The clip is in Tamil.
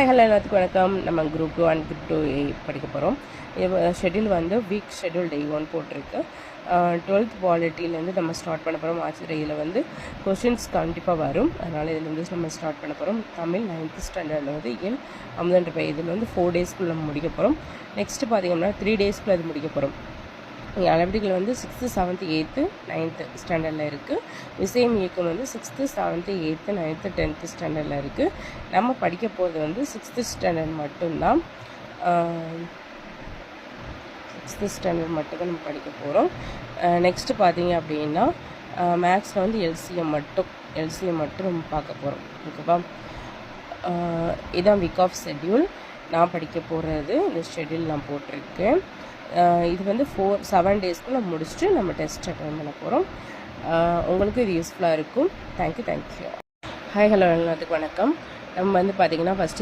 ஹாய் ஹலோ எல்லாத்துக்கும் வணக்கம். நம்ம குரூப் 2 அண்ட் குரூப் 2A படிக்க போகிறோம். ஷெட்யூல் வந்து வீக் ஷெட்யூல் டே 1 போட்டிருக்கு. 12th பாலிட்டிலேருந்து நம்ம ஸ்டார்ட் பண்ண போகிறோம். ஆசிரியரில் வந்து கொஷின்ஸ் கண்டிப்பாக வரும். அதனால் இதுலேருந்து நம்ம ஸ்டார்ட் பண்ண போகிறோம். தமிழ் 9th ஸ்டாண்டர்டில் வந்து இயல் அமுதன்ற இதில் வந்து 4 டேஸ்க்குள்ளே நம்ம முடிக்க போகிறோம். நெக்ஸ்ட்டு பார்த்திங்கன்னா 3 டேஸ்க்குள்ளே அது முடிக்க போகிறோம். அளவீடுகள் வந்து 6th 7th 8th 9th ஸ்டாண்டர்டில் இருக்குது. விஷயம் இயக்கம் வந்து 6th 7th 8th 9th 10th ஸ்டாண்டர்டில் இருக்குது. நம்ம படிக்க போகிறது வந்து 6th ஸ்டாண்டர்ட் மட்டும்தான். 6th ஸ்டாண்டர்ட் மட்டும்தான் நம்ம படிக்க போகிறோம். நெக்ஸ்ட்டு பார்த்தீங்க அப்படின்னா மேக்ஸில் வந்து எல்சிஎம் மட்டும் நம்ம பார்க்க போகிறோம். ஓகேவா? இதான் வீக் ஆஃப் ஷெட்யூல். நான் படிக்க போகிறது இந்த ஷெட்யூல் நான் போட்டிருக்கேன். இது வந்து 7 டேஸ்க்குள்ள முடிச்சுட்டு நம்ம டெஸ்ட் அட்டெண்ட் பண்ண போகிறோம். உங்களுக்கு இது யூஸ்ஃபுல்லாக இருக்கும். தேங்க்யூ. ஹாய் ஹலோ எல்லாத்துக்கும் வணக்கம். நம்ம வந்து பார்த்திங்கன்னா ஃபஸ்ட்டு